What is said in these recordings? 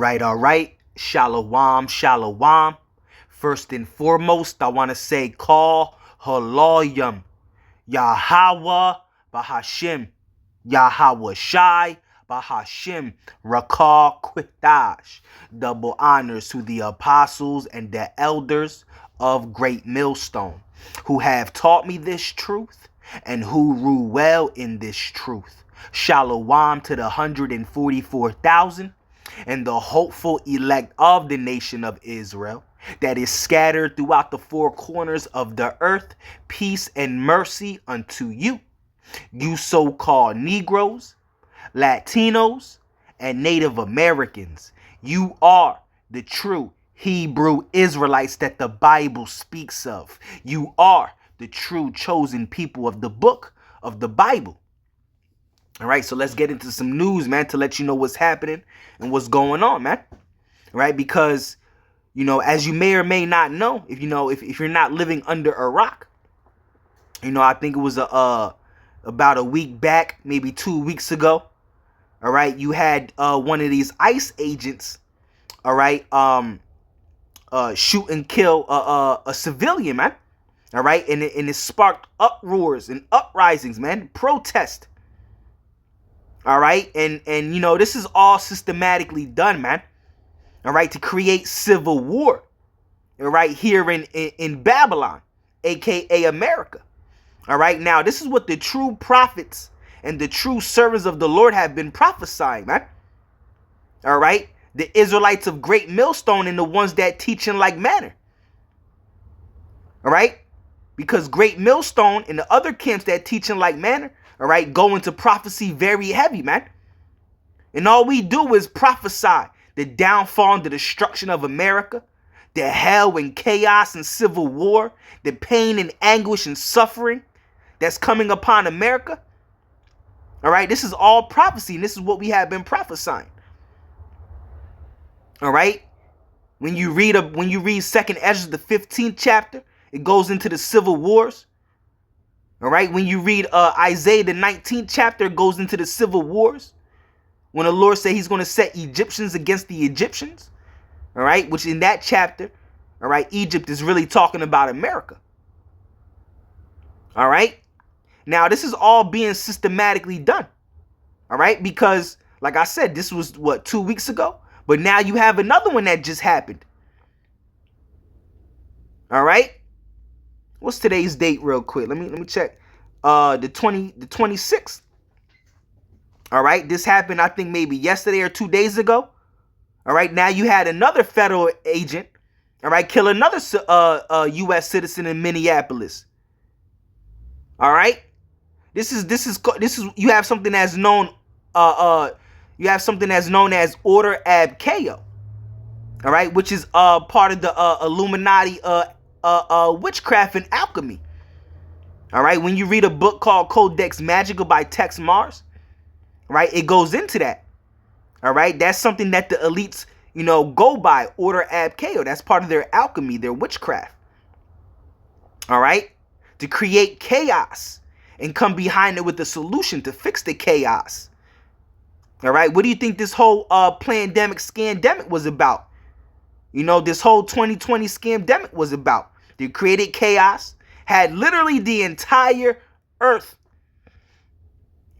All right. Shalom, shalom. First and foremost, I want to say call Haloyam. Yahweh Bahashim. Yahweh Shai Bahashim. Rakal Quitash. Double honors to the apostles and the elders of Great Millstone, who have taught me this truth and who rule well in this truth. Shalom to the 144,000 and the hopeful elect of the nation of Israel that is scattered throughout the four corners of the earth. Peace and mercy unto you, you so-called Negroes, Latinos, and Native Americans. You are the true Hebrew Israelites that the Bible speaks of. You are the true chosen people of the book of the Bible. All right, so let's get into some news, man, to let you know what's happening and what's going on, man. Right, because, as you may or may not know, if you're not living under a rock, I think it was about a week back, maybe 2 weeks ago. All right, you had one of these ICE agents, all right, shoot and kill a civilian, man. All right, and it sparked uproars and uprisings, man, protest. All right, and this is all systematically done, man. All right, to create civil war. All right, here in Babylon, aka America. All right, now this is what the true prophets and the true servants of the Lord have been prophesying, man. All right, the Israelites of Great Millstone and the ones that teach in like manner. All right, because Great Millstone and the other camps that teach in like manner, all right, go into prophecy very heavy, man. And all we do is prophesy the downfall and the destruction of America, the hell and chaos and civil war, the pain and anguish and suffering that's coming upon America. All right, this is all prophecy, and this is what we have been prophesying. All right, when you read Second Ezra, the 15th chapter, it goes into the civil wars. All right, when you read Isaiah, the 19th chapter, it goes into the civil wars. When the Lord said he's going to set Egyptians against the Egyptians. All right, which in that chapter, all right, Egypt is really talking about America. All right, now this is all being systematically done. All right, because like I said, this was 2 weeks ago, but now you have another one that just happened. All right. What's today's date real quick? Let me check. The 26th. All right. This happened, I think, maybe yesterday or 2 days ago. All right. Now you had another federal agent, all right, kill another U.S. citizen in Minneapolis. All right. This is you have something that's known as Order Ab Chaos. All right, which is part of the Illuminati witchcraft and alchemy. All right, when you read a book called Codex Magical by Tex Mars, right, it goes into that. All right, that's something that the elites, go by, Order Ab Chaos. That's part of their alchemy, their witchcraft. All right, to create chaos and come behind it with a solution to fix the chaos. All right, what do you think this whole pandemic, scandemic was about? This whole 2020 scamdemic was about. They created chaos, had literally the entire earth,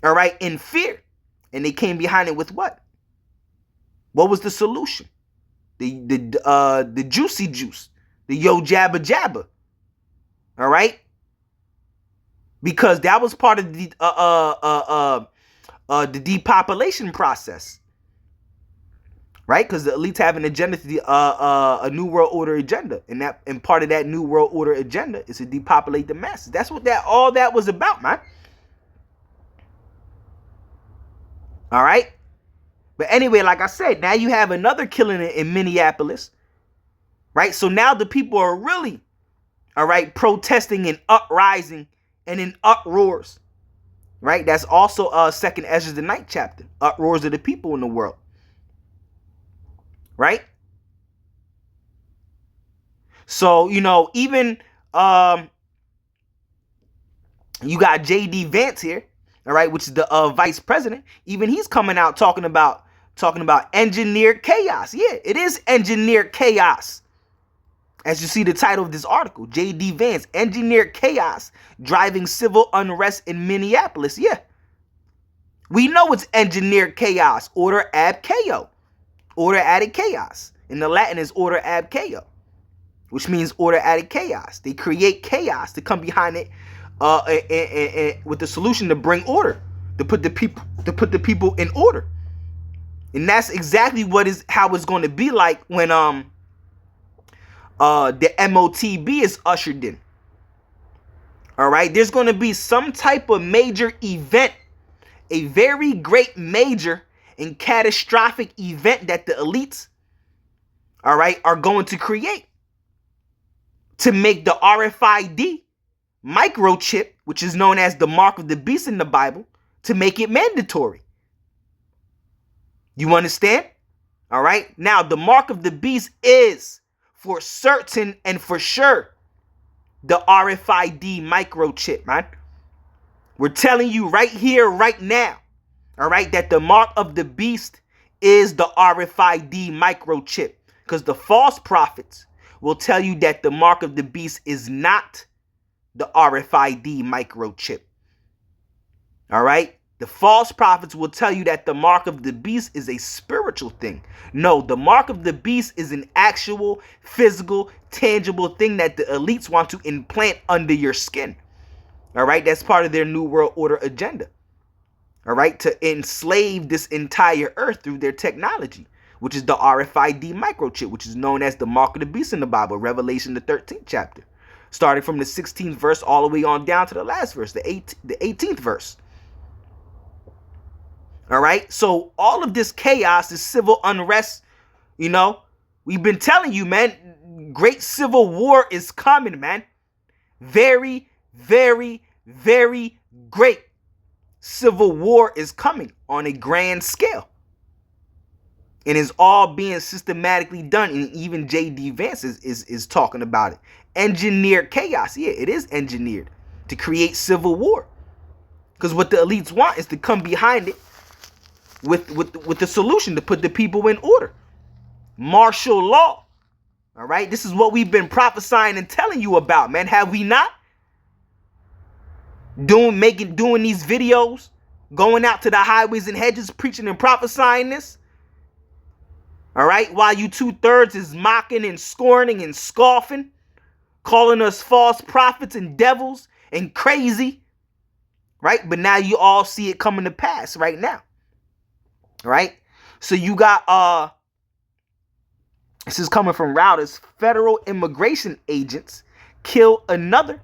all right, in fear. And they came behind it with what? What was the solution? The juicy juice, the yo jabba jabba, all right? Because that was part of the depopulation process. Right, because the elites have an agenda, a new world order agenda, and part of that new world order agenda is to depopulate the masses. That's what all that was about, man. All right, but anyway, like I said, now you have another killing in Minneapolis, right? So now the people are really, all right, protesting and uprising and in uproars, right? That's also Second Ezra, the 9th chapter, uproars of the people in the world. Right? So, even you got J.D. Vance here, all right, which is the vice president. Even he's coming out talking about talking about engineered chaos. Yeah, it is engineered chaos. As you see the title of this article, J.D. Vance, engineered chaos driving civil unrest in Minneapolis. Yeah, we know it's engineered chaos. Order ab chaos. Order added chaos. In the Latin is order ab chaos, which means order added chaos. They create chaos to come behind it with the solution to bring order, to put the people in order. And that's exactly how it's going to be like when the MOTB is ushered in. All right, there's going to be some type of major event, a very great major and catastrophic event that the elites, all right, are going to create to make the RFID microchip, which is known as the mark of the beast in the Bible, to make it mandatory. You understand? All right. Now, the mark of the beast is for certain and for sure the RFID microchip, man. We're telling you right here, right now, all right, that the mark of the beast is the RFID microchip, because the false prophets will tell you that the mark of the beast is not the RFID microchip. All right? The false prophets will tell you that the mark of the beast is a spiritual thing. No, the mark of the beast is an actual, physical, tangible thing that the elites want to implant under your skin. All right? That's part of their New World Order agenda. All right? To enslave this entire earth through their technology, which is the RFID microchip, which is known as the mark of the beast in the Bible, Revelation, the 13th chapter. Starting from the 16th verse all the way on down to the last verse, the 18th verse. All right. So all of this chaos, this civil unrest, you know, we've been telling you, man, great civil war is coming, man. Very, very, very great civil war is coming on a grand scale. And it's all being systematically done. And even J.D. Vance is talking about it. Engineered chaos. Yeah, it is engineered to create civil war. Because what the elites want is to come behind it with the solution to put the people in order. Martial law. All right. This is what we've been prophesying and telling you about, man. Have we not? Doing these videos, going out to the highways and hedges, preaching and prophesying this. All right. While you 2/3 is mocking and scorning and scoffing, calling us false prophets and devils and crazy. Right. But now you all see it coming to pass right now. Right. So you got this is coming from Reuters. Federal immigration agents kill another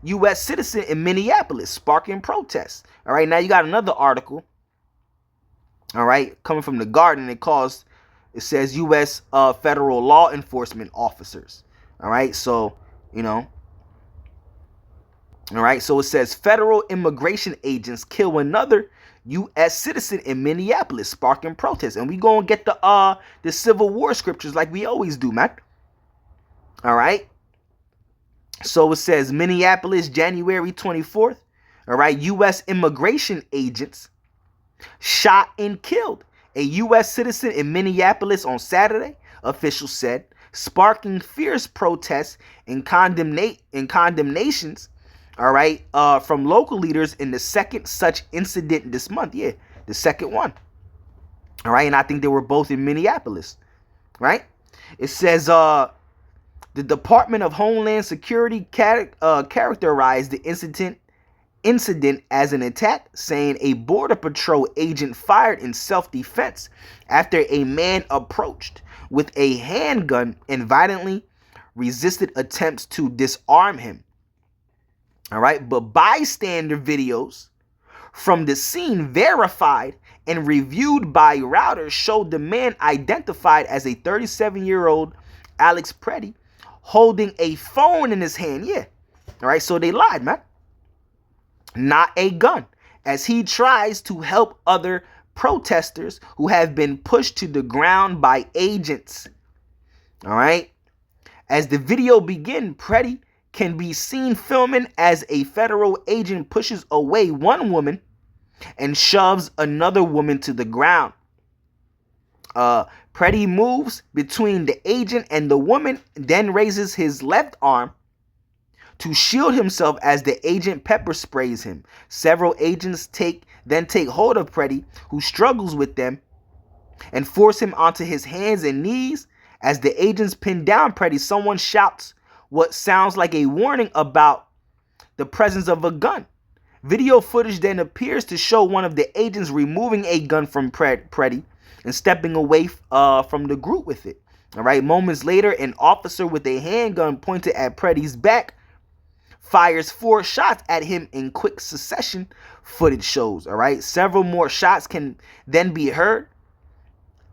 U.S. citizen in Minneapolis, sparking protests. All right. Now you got another article. All right. Coming from The Guardian. It says U.S. Federal law enforcement officers. All right. So, you know. All right. So it says federal immigration agents kill another U.S. citizen in Minneapolis, sparking protests. And we go and get the Civil War scriptures like we always do, man. All right. So it says Minneapolis, January 24th. All right. U.S. immigration agents shot and killed a U.S. citizen in Minneapolis on Saturday, officials said, sparking fierce protests and condemnations. All right, from local leaders in the second such incident this month. Yeah, the second one. All right, and I think they were both in Minneapolis. Right? It says the Department of Homeland Security characterized the incident as an attack, saying a Border Patrol agent fired in self-defense after a man approached with a handgun and violently resisted attempts to disarm him. All right, but bystander videos from the scene verified and reviewed by Reuters showed the man identified as a 37-year-old Alex Preddy holding a phone in his hand. Yeah. All right, so they lied, man. Not a gun, as he tries to help other protesters who have been pushed to the ground by agents. All right. As the video begins, Preddy can be seen filming as a federal agent pushes away one woman and shoves another woman to the ground. Preddy moves between the agent and the woman, then raises his left arm to shield himself as the agent pepper sprays him. Several agents then take hold of Preddy, who struggles with them, and force him onto his hands and knees. As the agents pin down Preddy, someone shouts what sounds like a warning about the presence of a gun. Video footage then appears to show one of the agents removing a gun from Preddy and stepping away from the group with it. All right. Moments later, an officer with a handgun pointed at Preddy's back fires 4 shots at him in quick succession, footage shows. All right. Several more shots can then be heard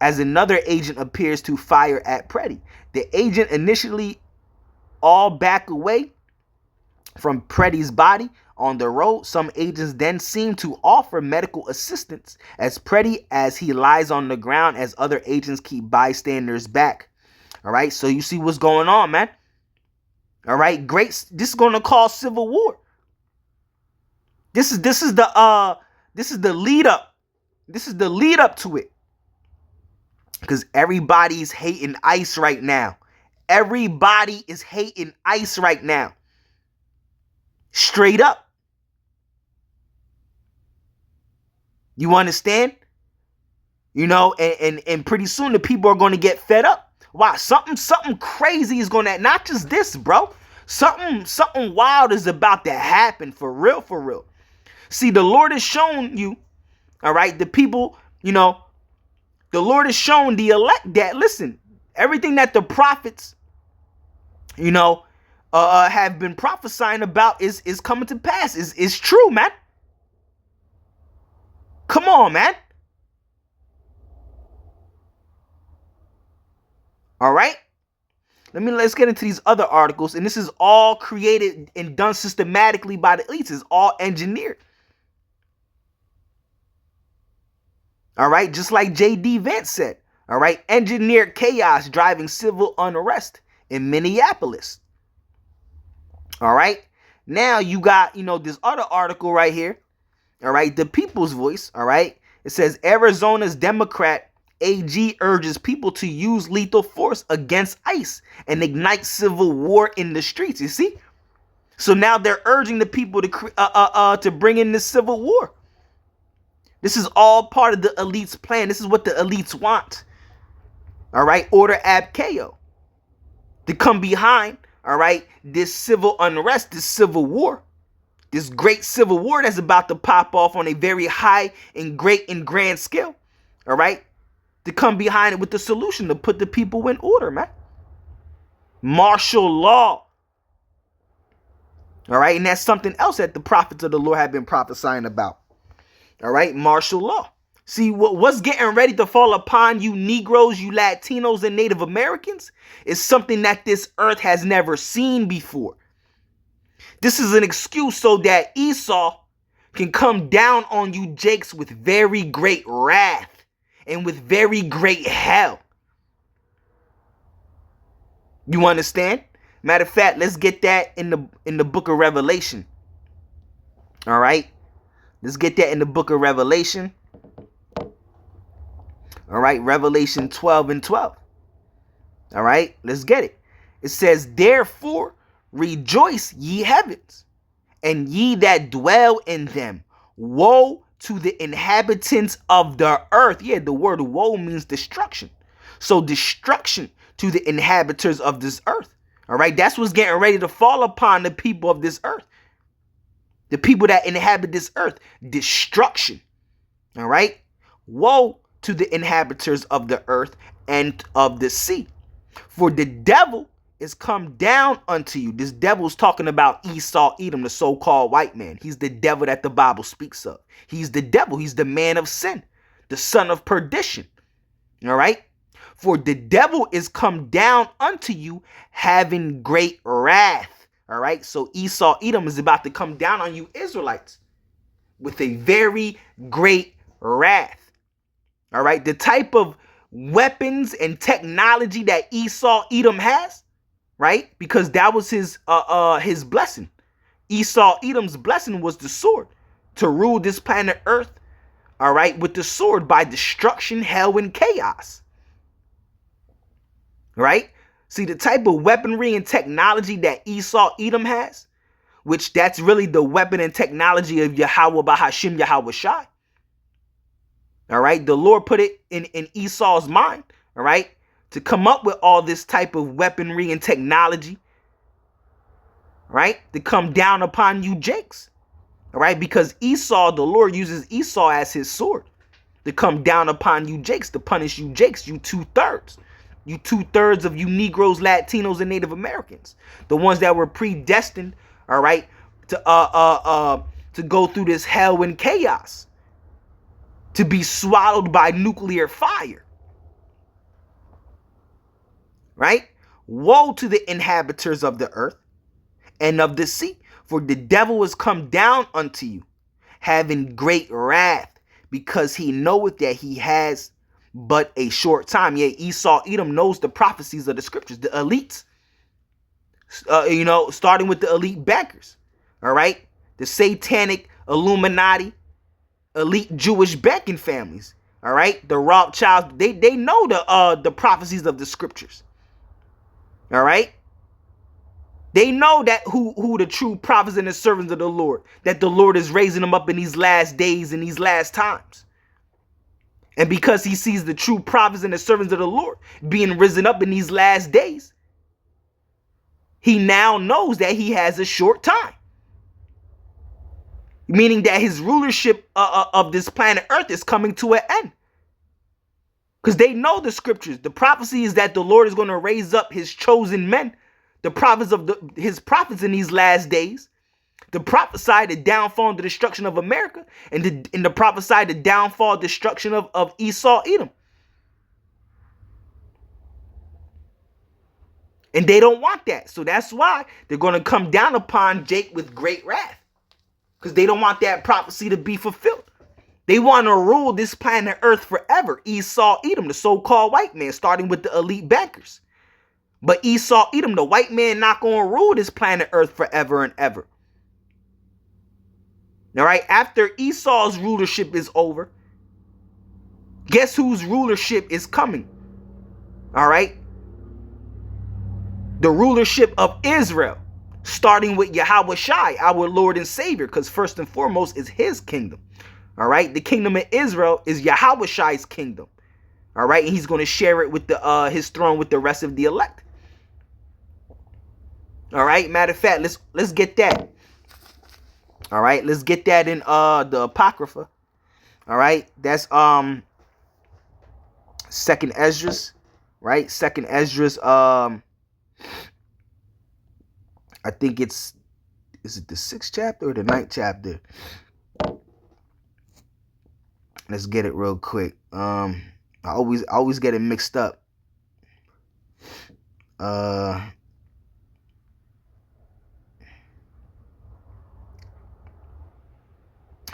as another agent appears to fire at Preddy. The agent initially all back away from Preddy's body on the road. Some agents then seem to offer medical assistance as he lies on the ground, as other agents keep bystanders back. All right, so you see what's going on, man. All right, great. This is going to cause civil war. This is the lead up. This is the lead up to it. Because everybody's hating ICE right now. Everybody is hating ICE right now. Straight up. You understand? You know, and pretty soon the people are going to get fed up. Wow, something crazy is going to, not just this, bro. Something wild is about to happen, for real, for real. See, the Lord has shown you, all right, the people, you know, the Lord has shown the elect that, listen, everything that the prophets, you know, have been prophesying about is coming to pass. Is true, man. Come on, man. All right. Let's get into these other articles. And this is all created and done systematically by the elites. It's all engineered. All right. Just like J.D. Vance said. All right. Engineered chaos driving civil unrest in Minneapolis. All right. Now you got, you know, this other article right here. All right. The People's Voice. All right. It says Arizona's Democrat AG urges people to use lethal force against ICE and ignite civil war in the streets. You see? So now they're urging the people to bring in this civil war. This is all part of the elites' plan. This is what the elites want. All right? Order ab chaos. To come behind, all right, this civil unrest, this civil war. This great civil war that's about to pop off on a very high and great and grand scale. All right? To come behind it with the solution to put the people in order, man. Martial law. All right, and that's something else that the prophets of the Lord have been prophesying about. All right, martial law. See, what's getting ready to fall upon you Negroes, you Latinos, and Native Americans is something that this earth has never seen before. This is an excuse so that Esau can come down on you Jakes with very great wrath. And with very great hell. You understand? Matter of fact, let's get that in the book of Revelation. All right. Let's get that in the book of Revelation. All right. Revelation 12 and 12. All right. Let's get it. It says, therefore, rejoice, ye heavens, and ye that dwell in them. Woe to the inhabitants of the earth. Yeah, the word woe means destruction. So destruction to the inhabitants of this earth. All right, that's what's getting ready to fall upon the people of this earth. The people that inhabit this earth. Destruction. All right. Woe to the inhabitants of the earth and of the sea. For the devil is come down unto you. This devil's talking about Esau, Edom, the so-called white man. He's the devil that the Bible speaks of. He's the devil. He's the man of sin, the son of perdition. All right. For the devil is come down unto you having great wrath. All right. So Esau, Edom is about to come down on you Israelites with a very great wrath. All right. The type of weapons and technology that Esau, Edom has. Right? Because that was his blessing. Esau, Edom's blessing was the sword to rule this planet Earth. All right, with the sword by destruction, hell, and chaos. right? See, the type of weaponry and technology that Esau Edom has, which that's really the weapon and technology of Yahweh Bahashim Yahweh Shai. All right, the Lord put it in Esau's mind, all right, to come up with all this type of weaponry and technology, right, to come down upon you Jakes, all right, because Esau, the Lord uses Esau as his sword to come down upon you Jakes, to punish you Jakes, you two-thirds. You two-thirds of you Negroes, Latinos, and Native Americans, the ones that were predestined, all right, to go through this hell and chaos, to be swallowed by nuclear fire, right? Woe to the inhabitants of the earth and of the sea, for the devil is come down unto you, having great wrath, because he knoweth that he has but a short time. Yeah, Esau Edom knows the prophecies of the scriptures, the elites, starting with the elite bankers, all right, the satanic Illuminati, elite Jewish banking families, all right, the Rothschilds. They know the prophecies of the scriptures, all right. They know that who the true prophets and the servants of the Lord, that the Lord is raising them up in these last days and these last times. And because he sees the true prophets and the servants of the Lord being risen up in these last days, he now knows that he has a short time. Meaning that his rulership of this planet Earth is coming to an end. Because they know the scriptures. The prophecy is that the Lord is going to raise up his chosen men, the prophets of his prophets in these last days, to prophesy the downfall and the destruction of America, and to prophesy the downfall, destruction of Esau Edom. And they don't want that. So that's why they're going to come down upon Jake with great wrath. Because they don't want that prophecy to be fulfilled. They want to rule this planet Earth forever. Esau Edom, the so-called white man, starting with the elite bankers. But Esau Edom, the white man, not going to rule this planet Earth forever and ever. All right, after Esau's rulership is over, guess whose rulership is coming? All right, the rulership of Israel, starting with Yahweh Shai, our Lord and Savior, because first and foremost is his kingdom. All right, the kingdom of Israel is Yahweh Shai's kingdom. All right, and he's going to share it with his throne with the rest of the elect. All right, matter of fact, let's get that. All right, let's get that in the Apocrypha. All right, that's Second Esdras, right? Second Esdras. I think is it the 6th chapter or the 9th chapter? Let's get it real quick. I always get it mixed up.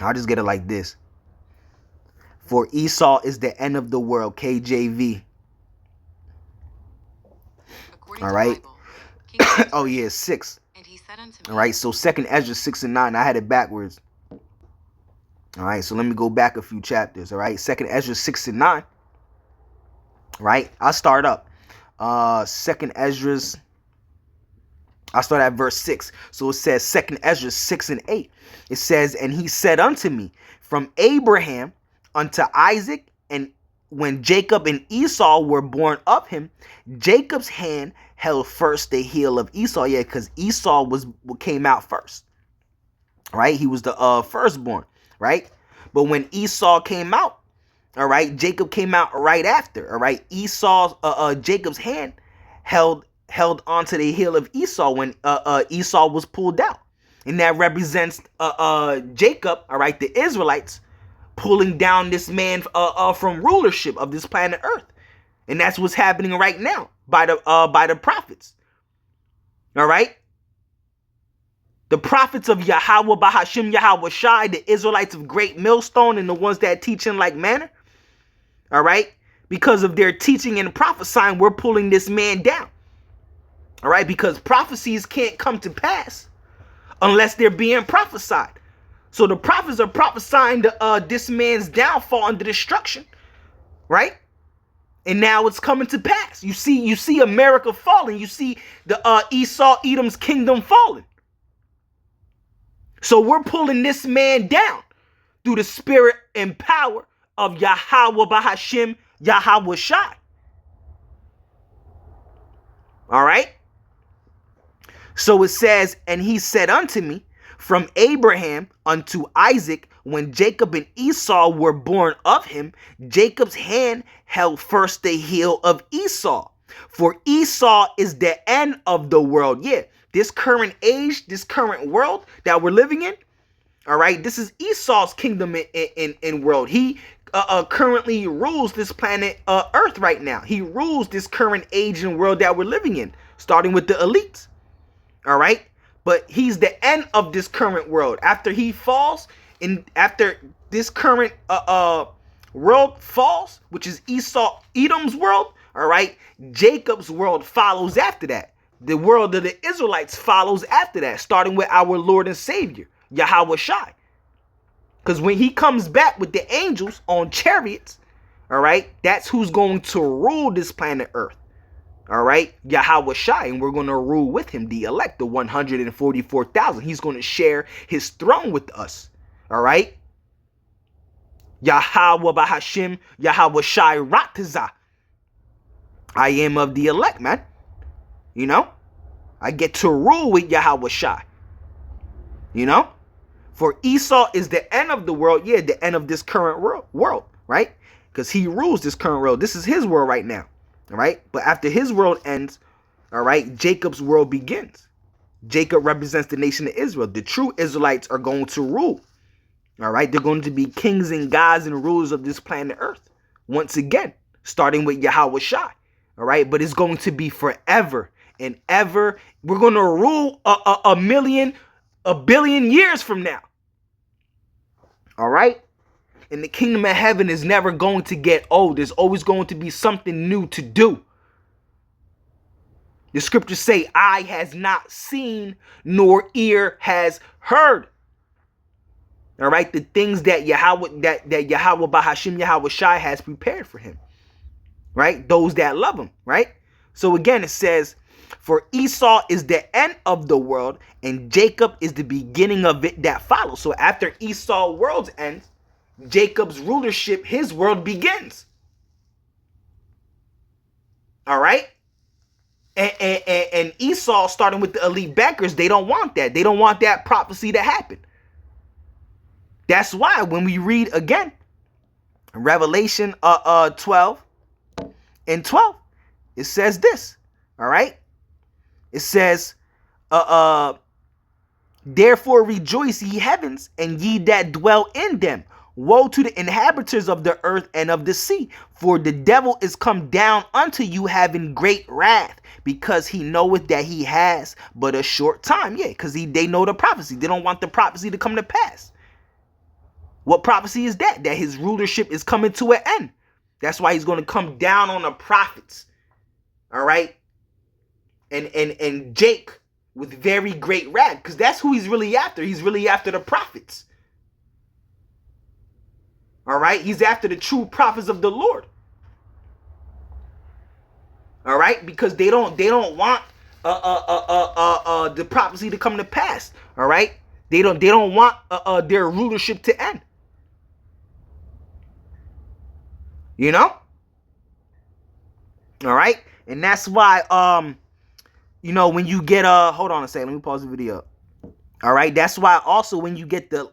I'll just get it like this. For Esau is the end of the world, KJV. All right. Oh yeah, 6. All right, so Second Ezra 6 and 9. I had it backwards. All right, so let me go back a few chapters. All right, Second Ezra 6 and 9. All right, I'll start up. Second Ezra's. I'll start at verse 6. So it says, Second Ezra 6 and 8. It says, and he said unto me, from Abraham unto Isaac, and when Jacob and Esau were born of him, Jacob's hand held first the heel of Esau. Yeah, because Esau came out first. Right? He was the firstborn. Right? But when Esau came out, all right, Jacob came out right after. All right? Jacob's hand held onto the heel of Esau when Esau was pulled out. And that represents Jacob, all right, the Israelites, pulling down this man from rulership of this planet Earth. And that's what's happening right now by the prophets. All right? The prophets of Yahweh Bahashim Yahweh Shai, the Israelites of Great Millstone, and the ones that teach in like manner. All right? Because of their teaching and prophesying, we're pulling this man down. All right? Because prophecies can't come to pass unless they're being prophesied. So the prophets are prophesying this man's downfall and destruction. Right? And now it's coming to pass. You see America falling. You see the Esau, Edom's kingdom falling. So we're pulling this man down through the spirit and power of Yahweh Bahashim, Yahweh Shai. All right. So it says, and he said unto me, from Abraham unto Isaac, when Jacob and Esau were born of him, Jacob's hand held first the heel of Esau. For Esau is the end of the world. Yeah, this current age, this current world that we're living in, all right, this is Esau's kingdom in world. He currently rules this planet Earth right now. He rules this current age and world that we're living in, starting with the elites. All right, but he's the end of this current world. After he falls, after this current world falls, which is Edom's world, all right, Jacob's world follows after that. The world of the Israelites follows after that, starting with our Lord and Savior, Yahweh Shai. Because when he comes back with the angels on chariots, all right, that's who's going to rule this planet Earth. All right, Yahweh Shai, and we're going to rule with him, the elect, the 144,000. He's going to share his throne with us. All right, Yahweh Bahashim, Yahweh Shai Rataza. I am of the elect, man. You know, I get to rule with Yahweh Shai. You know, for Esau is the end of the world. Yeah, the end of this current world, right? Because he rules this current world. This is his world right now. All right. But after his world ends, all right, Jacob's world begins. Jacob represents the nation of Israel. The true Israelites are going to rule. All right. They're going to be kings and gods and rulers of this planet Earth. Once again, starting with Yahweh Shai. All right. But it's going to be forever and ever. We're going to rule a billion years from now. All right. And the kingdom of heaven is never going to get old. There's always going to be something new to do. The scriptures say, eye has not seen, nor ear has heard. All right, the things that Yahweh Bahashim, Yahweh Shai has prepared for him. Right, those that love him. Right. So again, it says, for Esau is the end of the world, and Jacob is the beginning of it that follows. So after Esau's world's end, Jacob's rulership, his world begins. All right. And Esau, starting with the elite bankers, they don't want that. They don't want that prophecy to happen. That's why when we read again, Revelation 12 and 12, it says this. All right. It says, therefore rejoice, ye heavens, and ye that dwell in them. Woe to the inhabitants of the earth and of the sea, for the devil is come down unto you having great wrath, because he knoweth that he has but a short time. Yeah, because they know the prophecy. They don't want the prophecy to come to pass. What prophecy is that? That his rulership is coming to an end. That's why he's going to come down on the prophets. All right. And Jake with very great wrath, because that's who he's really after. He's really after the prophets. All right, he's after the true prophets of the Lord. All right, because they don't want the prophecy to come to pass. All right, they don't want their rulership to end. You know. All right, and that's why you know, when you get hold on a second, let me pause the video. All right, that's why also when you get the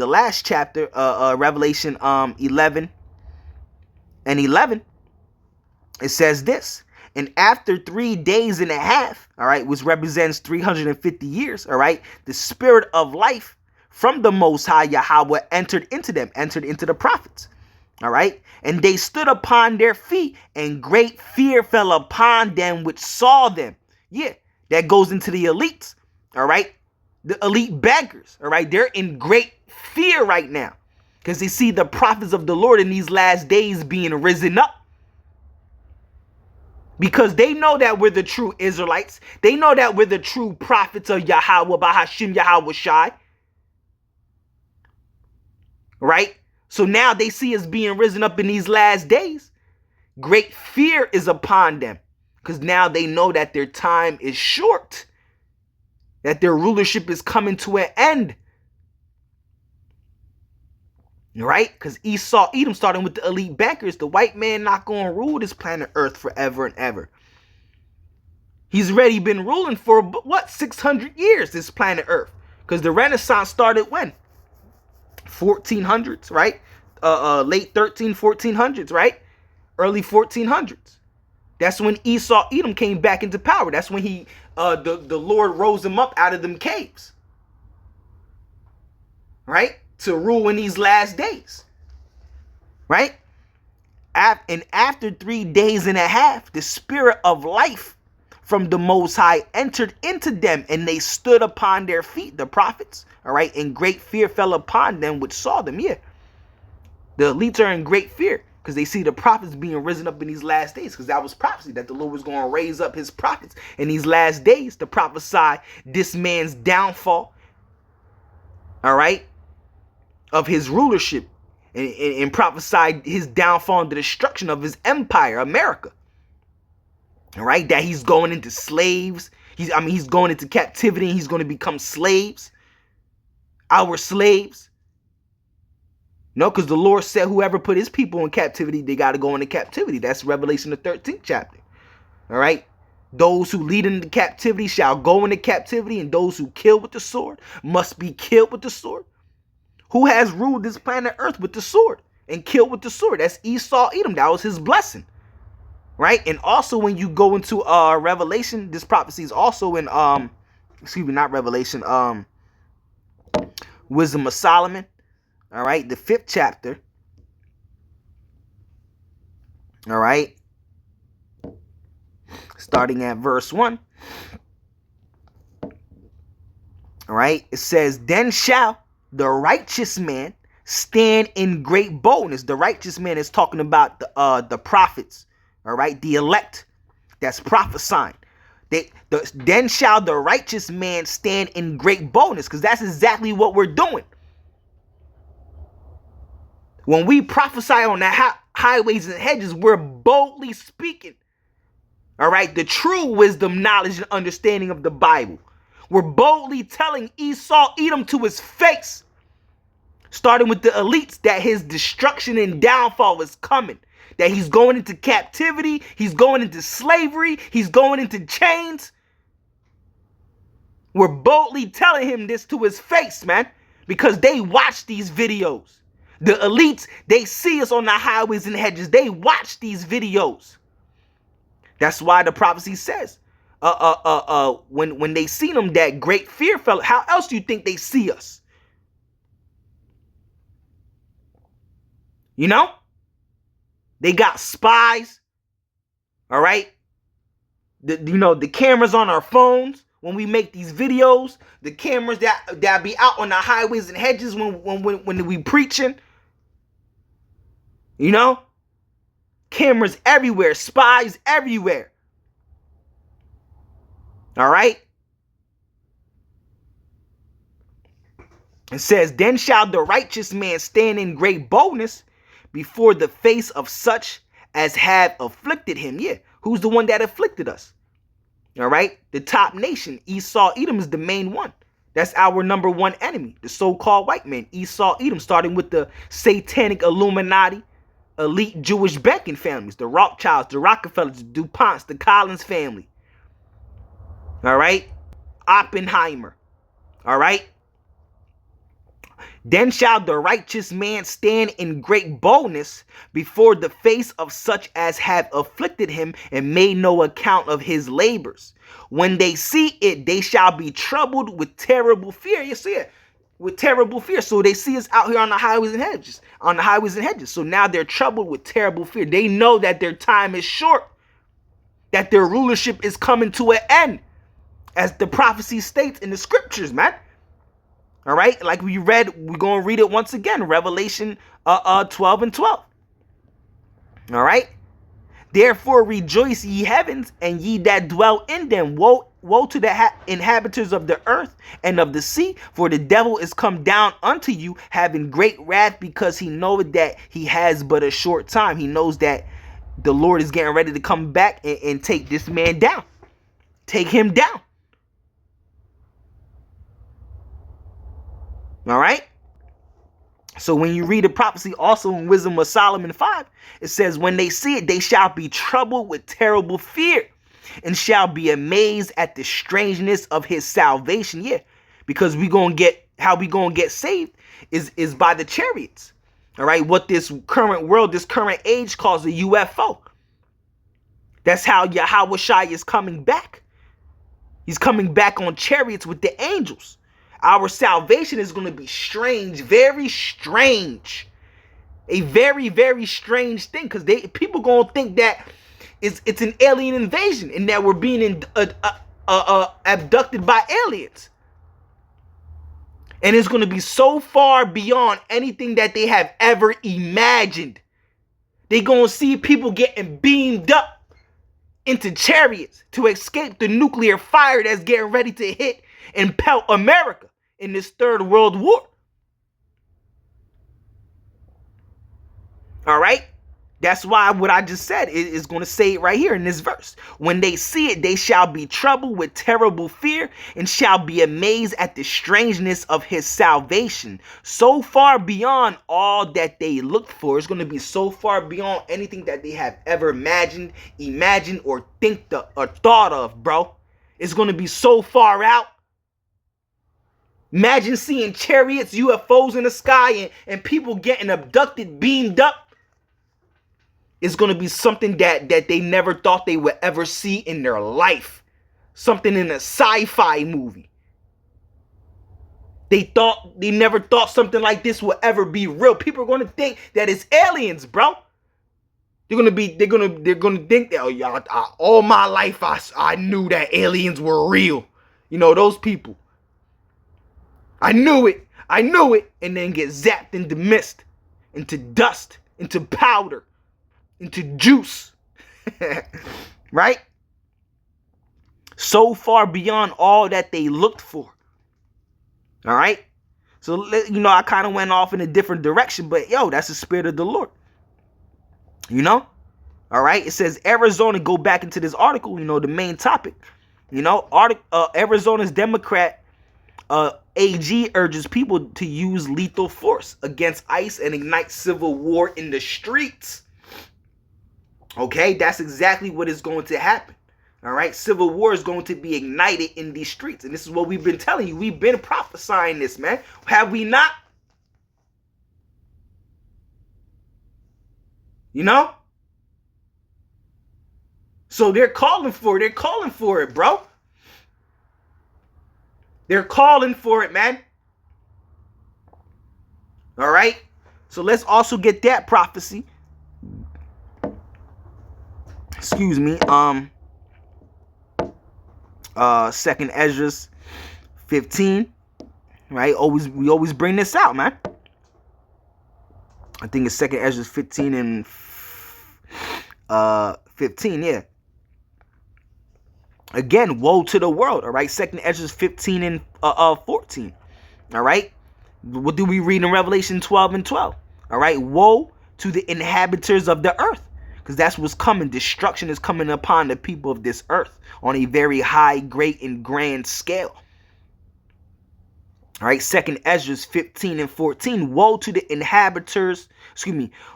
last chapter, Revelation 11 and 11, it says this. And after 3 days and a half, all right, which represents 350 years, all right, the spirit of life from the Most High Yahweh entered into them, entered into the prophets. All right, and they stood upon their feet, and great fear fell upon them which saw them. Yeah, that goes into the elites. All right. The elite bankers, all right, they're in great fear right now because they see the prophets of the Lord in these last days being risen up. Because they know that we're the true Israelites. They know that we're the true prophets of Yahweh, Bahashim, Yahweh Shai. Right? So now they see us being risen up in these last days. Great fear is upon them because now they know that their time is short, that their rulership is coming to an end. Right? Because Esau, Edom, starting with the elite bankers, the white man not going to rule this planet Earth forever and ever. He's already been ruling for, what, 600 years, this planet Earth. Because the Renaissance started when? 1400s, right? Late 1400s, right? Early 1400s. That's when Esau, Edom came back into power. That's when the Lord rose him up out of them caves. Right? To rule in these last days. Right? And after 3 days and a half, the spirit of life from the Most High entered into them, and they stood upon their feet, the prophets. All right? And great fear fell upon them which saw them. Yeah. The elites are in great fear because they see the prophets being risen up in these last days, because that was prophecy that the Lord was going to raise up his prophets in these last days to prophesy this man's downfall. All right? Of his rulership, and prophesied his downfall and the destruction of his empire, America. All right, that he's going into slaves. He's going into captivity, and he's going to become slaves, our slaves. No, because the Lord said whoever put his people in captivity, they got to go into captivity. That's Revelation the 13th chapter. All right. Those who lead into captivity shall go into captivity, and those who kill with the sword must be killed with the sword. Who has ruled this planet Earth with the sword and killed with the sword? That's Esau, Edom. That was his blessing. Right? And also when you go into Revelation, this prophecy is also in not Revelation, Wisdom of Solomon. All right, the 5th chapter. All right. Starting at verse 1. All right, it says, "Then shall the righteous man stand in great boldness." The righteous man is talking about the prophets, all right, the elect that's prophesying. Then shall the righteous man stand in great boldness, because that's exactly what we're doing. When we prophesy on the highways and hedges, we're boldly speaking, all right, the true wisdom, knowledge, and understanding of the Bible. We're boldly telling Esau, Edom to his face, starting with the elites, that his destruction and downfall is coming. That he's going into captivity, he's going into slavery, he's going into chains. We're boldly telling him this to his face, man, because they watch these videos. The elites, they see us on the highways and hedges. They watch these videos. That's why the prophecy says, when they seen them, that great fear fell. How else do you think they see us? You know? They got spies. All right? The cameras on our phones when we make these videos. The cameras that be out on the highways and hedges when we preaching. You know? Cameras everywhere. Spies everywhere. All right? It says, "Then shall the righteous man stand in great boldness before the face of such as have afflicted him." Yeah, who's the one that afflicted us? All right? The top nation, Esau, Edom, is the main one. That's our number one enemy, the so-called white man, Esau, Edom, starting with the satanic Illuminati, elite Jewish banking families, the Rothschilds, the Rockefellers, the DuPonts, the Collins family. All right? Oppenheimer. All right? "Then shall the righteous man stand in great boldness before the face of such as have afflicted him and made no account of his labors. When they see it, they shall be troubled with terrible fear." You see it? With terrible fear. So they see us out here on the highways and hedges. On the highways and hedges. So now they're troubled with terrible fear. They know that their time is short. That their rulership is coming to an end. As the prophecy states in the scriptures, man. All right, like we read, we're going to read it once again, Revelation 12 and 12. All right. "Therefore rejoice, ye heavens, and ye that dwell in them. Woe to the inhabitants of the earth and of the sea, for the devil is come down unto you, having great wrath, because he knoweth that he has but a short time." He knows that the Lord is getting ready to come back and take this man down. Take him down. All right? So when you read the prophecy also in Wisdom of Solomon 5, it says, when they see it, they shall be troubled with terrible fear and shall be amazed at the strangeness of his salvation. Yeah, because we gonna get, how we gonna get saved is by the chariots. All right, what this current world, this current age calls a UFO. That's how Yahweh Shai is coming back. He's coming back on chariots with the angels. Our salvation is going to be strange, very strange. A very, very strange thing, because people going to think that it's an alien invasion and that we're being abducted by aliens. And it's going to be so far beyond anything that they have ever imagined. They're going to see people getting beamed up into chariots to escape the nuclear fire that's getting ready to hit and pelt America in this third world war. All right? That's why what I just said is going to say it right here in this verse. When they see it, they shall be troubled with terrible fear and shall be amazed at the strangeness of his salvation. So far beyond all that they looked for. It's going to be so far beyond anything that they have ever imagined, or or thought of, bro. It's going to be so far out. Imagine seeing chariots, UFOs in the sky, and people getting abducted, beamed up. It's going to be something that they never thought they would ever see in their life. Something in a sci-fi movie. They never thought something like this would ever be real. People are going to think that it's aliens, bro. They're going to think that, oh, y'all, all my life I knew that aliens were real. You know, those people. I knew it, and then get zapped into mist, into dust, into powder, into juice, right? So far beyond all that they looked for. All right? So, you know, I kind of went off in a different direction, but yo, that's the Spirit of the Lord. You know? All right? It says Arizona, go back into this article, you know, the main topic. You know, Arizona's Democrat AG urges people to use lethal force against ICE and ignite civil war in the streets. Okay, that's exactly what is going to happen. All right, civil war is going to be ignited in these streets. And this is what we've been telling you. We've been prophesying this, man. Have we not? You know? So they're calling for it. They're calling for it, bro. They're calling for it, man. All right. So let's also get that prophecy. Excuse me. Second Ezra 15. Right? We always bring this out, man. I think it's Second Ezra 15 and 15, yeah. Again, woe to the world, all right? Second Ezra 15 and 14, all right? What do we read in Revelation 12 and 12? All right, woe to the inhabitants of the earth, because that's what's coming. Destruction is coming upon the people of this earth on a very high, great, and grand scale. All right, Second Ezra 15 and 14, woe to the inhabitants,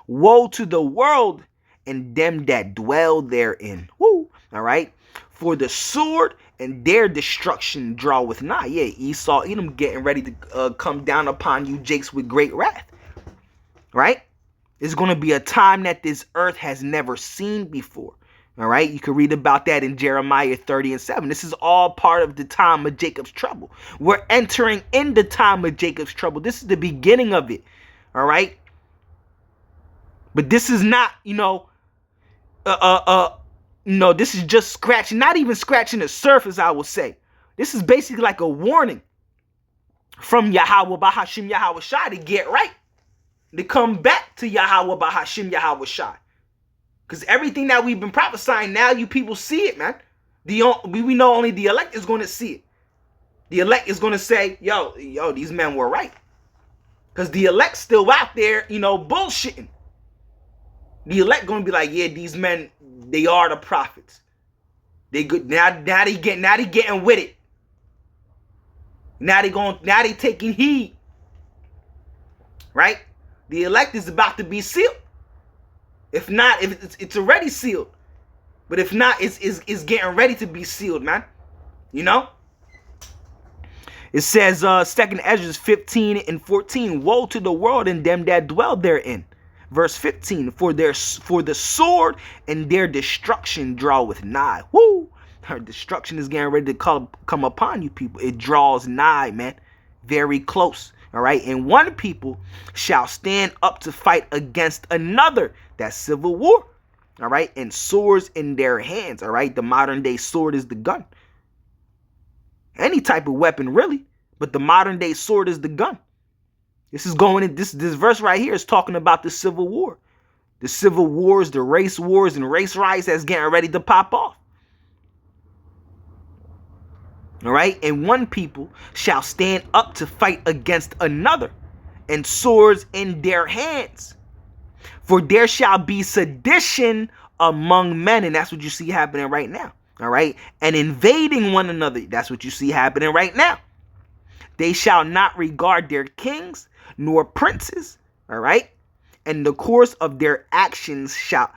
woe to the world and them that dwell therein. Woo, all right? For the sword and their destruction draweth nigh. Yeah, Esau, Edom getting ready to come down upon you, Jakes, with great wrath. Right? It's going to be a time that this earth has never seen before. All right? You can read about that in Jeremiah 30 and 7. This is all part of the time of Jacob's trouble. We're entering in the time of Jacob's trouble. This is the beginning of it. All right? But this is not, this is just scratching, not even scratching the surface, I will say. This is basically like a warning from Yahweh Bahashim Yahweh Shai to get right. To come back to Yahweh Bahashim Yahweh Shai. Because everything that we've been prophesying, now you people see it, man. We know only the elect is going to see it. The elect is going to say, yo, these men were right. Because the elect's still out there, bullshitting. The elect gonna be like, yeah, these men, they are the prophets. They good now. Now they getting with it. Now they taking heed. Right? The elect is about to be sealed. If not, if it's already sealed. But if not, it's getting ready to be sealed, man. You know? It says, 2nd Ezra 15 and 14, woe to the world and them that dwell therein. Verse 15, for the sword and their destruction draweth nigh. Woo! Her destruction is getting ready to come upon you people. It draws nigh, man. Very close. All right. And one people shall stand up to fight against another. That's civil war. All right. And swords in their hands. All right. The modern day sword is the gun. Any type of weapon, really. But the modern day sword is the gun. This is going in. This verse right here is talking about the civil war. The civil wars, the race wars, and race riots that's getting ready to pop off. All right. And one people shall stand up to fight against another, and swords in their hands. For there shall be sedition among men. And that's what you see happening right now. All right. And invading one another. That's what you see happening right now. They shall not regard their kings nor princes. All right. And the course of their actions shall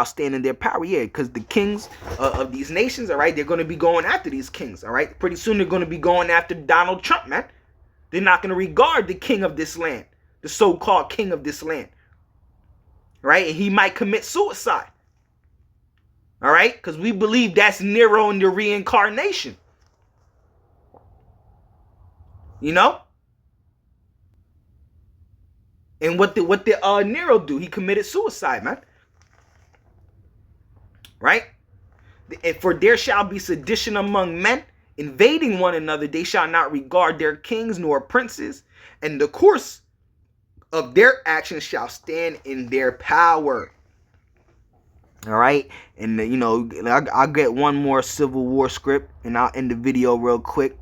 stand in their power. Yeah, because the kings of these nations, all right, they're going to be going after these kings. All right. Pretty soon they're going to be going after Donald Trump, man. They're not going to regard the king of this land, the so-called king of this land. Right. And he might commit suicide. All right. Because we believe that's Nero in the reincarnation. You know? And what did Nero do? He committed suicide, man. Right? And for there shall be sedition among men, invading one another. They shall not regard their kings nor princes, and the course of their actions shall stand in their power. All right? And, you know, I'll get one more Civil War script, and I'll end the video real quick.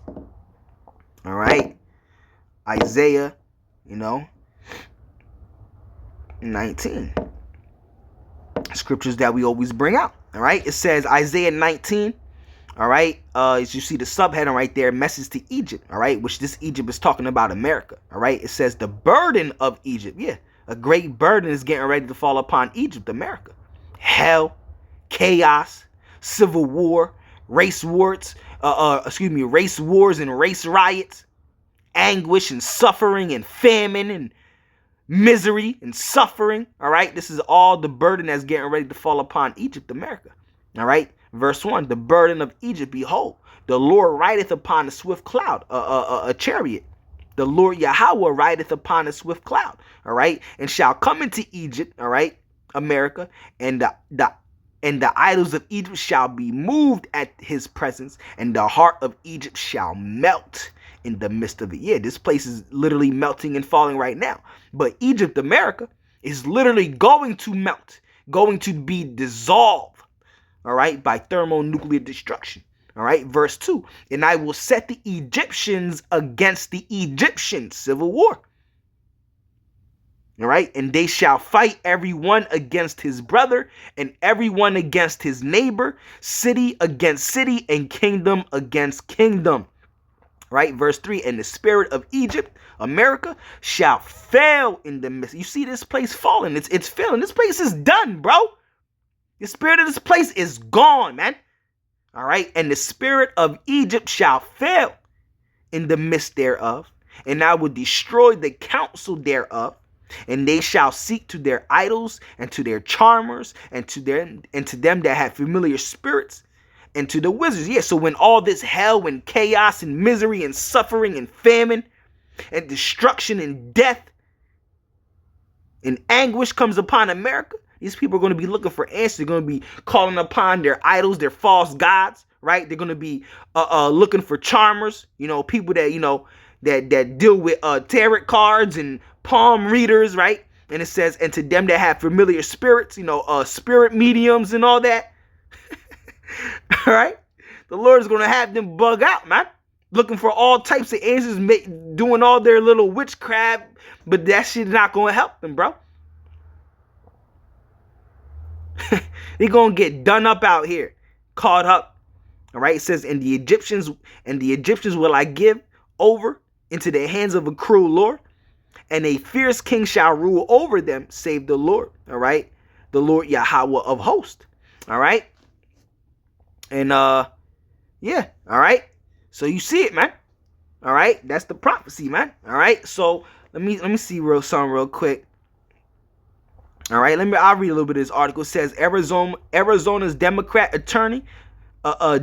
All right? Isaiah, you know, 19. Scriptures that we always bring out. All right. It says Isaiah 19. All right. As you see the subheading right there, message to Egypt. All right. Which this Egypt is talking about America. All right. It says the burden of Egypt. Yeah. A great burden is getting ready to fall upon Egypt, America. Hell, chaos, civil war, race wars and race riots, anguish and suffering and famine and misery and suffering. All right. This is all the burden that's getting ready to fall upon Egypt, America. All right. Verse 1, the burden of Egypt, behold, the Lord rideth upon a swift cloud, a chariot. The Lord Yahweh rideth upon a swift cloud. All right. And shall come into Egypt. All right. America. And the idols of Egypt shall be moved at his presence, and the heart of Egypt shall melt in the midst of it. Yeah, this place is literally melting and falling right now. But Egypt, America, is literally going to melt, going to be dissolved, all right, by thermonuclear destruction. All right, verse 2, and I will set the Egyptians against the Egyptians, civil war. All right, and they shall fight everyone against his brother and everyone against his neighbor, city against city and kingdom against kingdom. Right, verse 3, and the spirit of Egypt, America, shall fail in the midst. You see this place falling. It's failing. This place is done, bro. The spirit of this place is gone, man. All right, and the spirit of Egypt shall fail in the midst thereof, and I will destroy the counsel thereof. And they shall seek to their idols and to their charmers and to them that have familiar spirits and to the wizards. Yeah, so when all this hell and chaos and misery and suffering and famine and destruction and death and anguish comes upon America, these people are going to be looking for answers. They're going to be calling upon their idols, their false gods, right? They're going to be looking for charmers, you know, people that, you know, that deal with tarot cards and palm readers, right? And it says, and to them that have familiar spirits, you know, spirit mediums and all that. All right? The Lord is going to have them bug out, man. Looking for all types of answers, doing all their little witchcraft, but that shit is not going to help them, bro. They're going to get done up out here, caught up. All right, it says, and the Egyptians will I give over into the hands of a cruel Lord, and a fierce king shall rule over them, save the Lord. All right, the Lord Yahweh of hosts. All right, and yeah, all right. So you see it, man. All right, that's the prophecy, man. All right, so let me see something real quick. All right, I'll read a little bit of this article. It says Arizona's Democrat attorney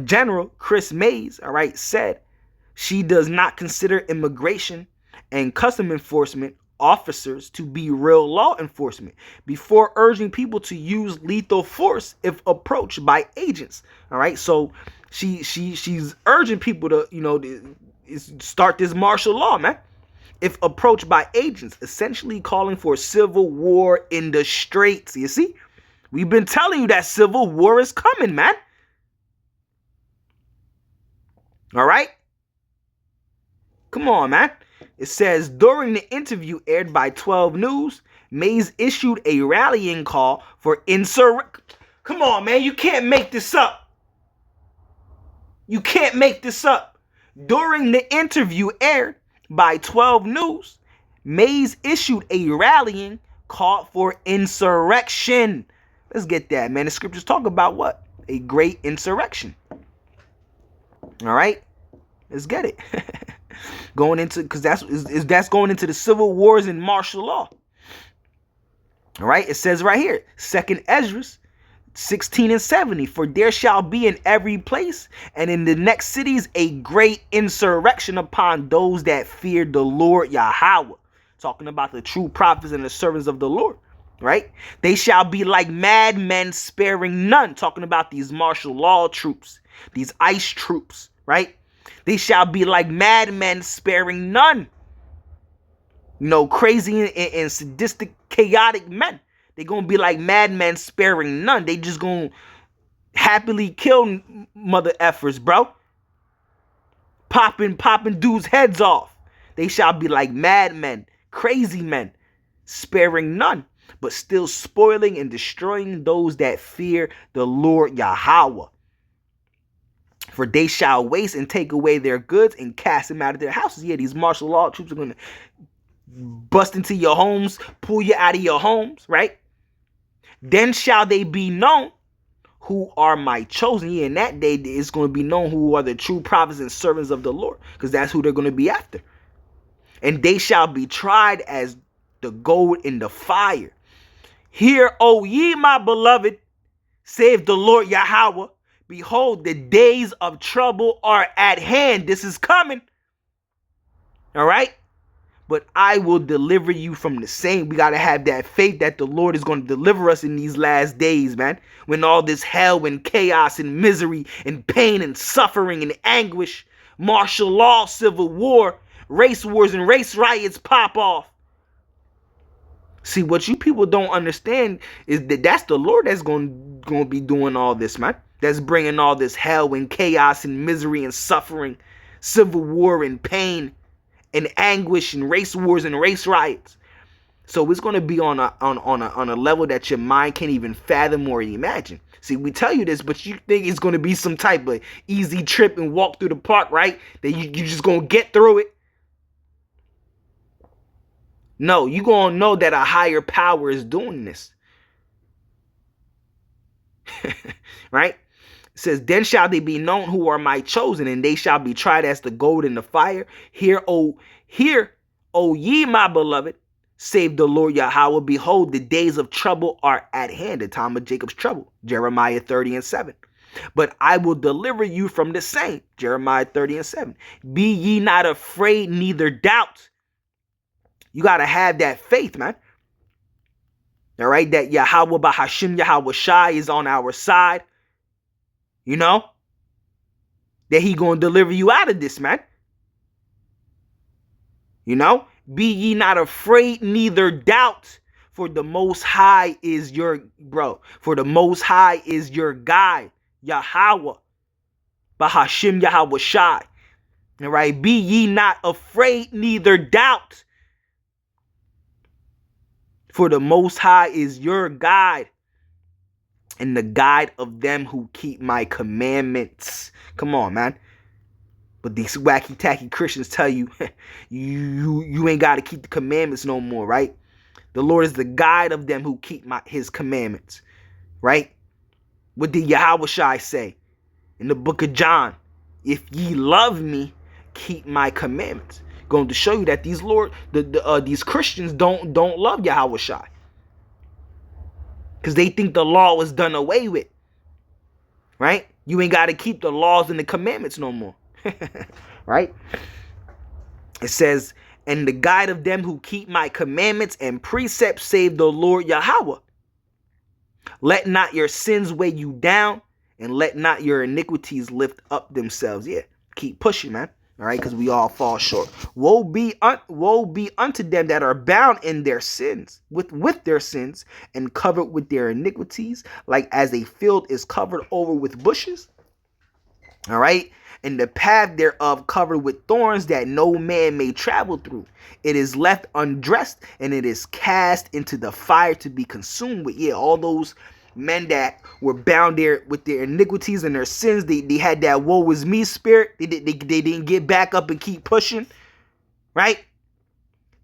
General Chris Mays, all right, said she does not consider immigration and custom enforcement officers to be real law enforcement before urging people to use lethal force if approached by agents. All right, so she's urging people to start this martial law, man, if approached by agents, essentially calling for civil war in the streets. You see, we've been telling you that civil war is coming, man. All right? Come on, man. It says, during the interview aired by 12 News, Mays issued a rallying call for insurrection. Come on, man. You can't make this up. You can't make this up. During the interview aired by 12 News, Mays issued a rallying call for insurrection. Let's get that, man. The scriptures talk about what? A great insurrection. All right, let's get it. Going into, because that's going into the civil wars and martial law. All right, it says right here, 2nd Ezra 16:70, for there shall be in every place and in the next cities a great insurrection upon those that fear the Lord Yahweh. Talking about the true prophets and the servants of the Lord. Right? They shall be like madmen, sparing none. Talking about these martial law troops, these ICE troops, right? They shall be like madmen, sparing none. Crazy and sadistic, chaotic men. They're going to be like madmen, sparing none. They just going to happily kill mother effers, bro. Popping dudes' heads off. They shall be like madmen, crazy men, sparing none, but still spoiling and destroying those that fear the Lord Yahweh. For they shall waste and take away their goods and cast them out of their houses. Yeah, these martial law troops are going to bust into your homes, pull you out of your homes, right? Then shall they be known who are my chosen. Yeah, in that day, it's going to be known who are the true prophets and servants of the Lord, because that's who they're going to be after. And they shall be tried as the gold in the fire. Hear, O ye my beloved, saith the Lord Yahweh. Behold, the days of trouble are at hand. This is coming. All right? But I will deliver you from the same. We got to have that faith that the Lord is going to deliver us in these last days, man. When all this hell and chaos and misery and pain and suffering and anguish, martial law, civil war, race wars and race riots pop off. See, what you people don't understand is that that's the Lord that's going to be doing all this, man. That's bringing all this hell and chaos and misery and suffering, civil war and pain and anguish and race wars and race riots. So it's going to be on a level that your mind can't even fathom or imagine. See, we tell you this, but you think it's going to be some type of easy trip and walk through the park, right? That you just going to get through it. No, you're going to know that a higher power is doing this. Right? It says, then shall they be known who are my chosen, and they shall be tried as the gold in the fire. Hear, O ye my beloved, save the Lord Yahweh. Behold, the days of trouble are at hand, the time of Jacob's trouble. Jeremiah 30:7. But I will deliver you from the same. Jeremiah 30:7. Be ye not afraid, neither doubt. You got to have that faith, man. All right, that Yahweh Bahashim Yahweh Shai is on our side. That he going to deliver you out of this, man. Be ye not afraid, neither doubt, for the Most High is your, for the Most High is your guide, Yahweh, Bahashim Yahweh Shai. All right, be ye not afraid, neither doubt, for the Most High is your guide. and the guide of them who keep my commandments. Come on, man. But these wacky tacky Christians tell you, you ain't got to keep the commandments no more, right? The Lord is the guide of them who keep his commandments, right? What did Yahushua say in the book of John? If ye love me, keep my commandments. Going to show you that these Christians don't love Yahushua, because they think the law was done away with, right? You ain't got to keep the laws and the commandments no more, right? It says, and the guide of them who keep my commandments and precepts, save the Lord Yahweh. Let not your sins weigh you down, and let not your iniquities lift up themselves. Yeah, keep pushing, man. All right, because we all fall short. Woe be unto them that are bound in their sins, with their sins, and covered with their iniquities, like as a field is covered over with bushes. All right, and the path thereof covered with thorns, that no man may travel through. It is left undressed, and it is cast into the fire to be consumed with. Yeah, all those men that were bound there with their iniquities and their sins, they had that woe is me spirit. They didn't get back up and keep pushing, right?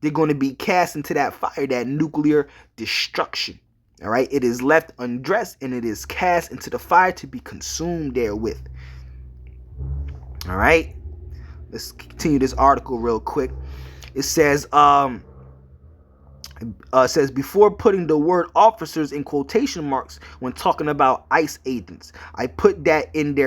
They're going to be cast into that fire, that nuclear destruction. All right, it is left undressed, and it is cast into the fire to be consumed therewith. All right, let's continue this article real quick. It says, before putting the word officers in quotation marks when talking about ICE agents, I put that in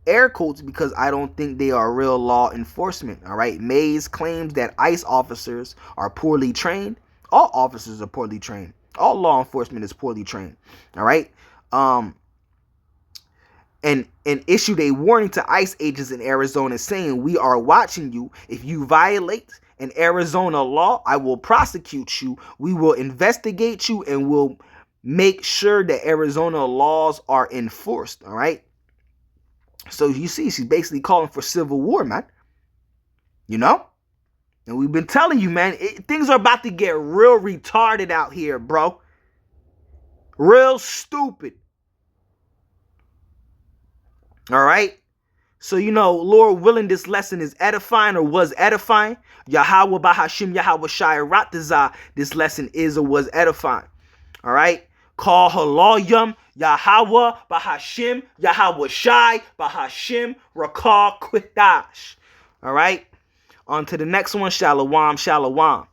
air quotes because I don't think they are real law enforcement. All right, Mays claims that ICE officers are poorly trained. All officers are poorly trained. All law enforcement is poorly trained. All right. And issued a warning to ICE agents in Arizona saying, we are watching you. If you violate an Arizona law, I will prosecute you. We will investigate you, and we'll make sure that Arizona laws are enforced. All right. So you see, she's basically calling for civil war, man. You know? And we've been telling you, man, things are about to get real retarded out here, bro. Real stupid. All right. So, Lord willing, this lesson is edifying or was edifying. Yahweh Bahashim Yahweh Shai Ratazah, this lesson is or was edifying. All right. Call Haloyam Yahweh Bahashim Yahweh Shai Bahashim Rakah Quitash. All right. On to the next one. Shalom, shalom.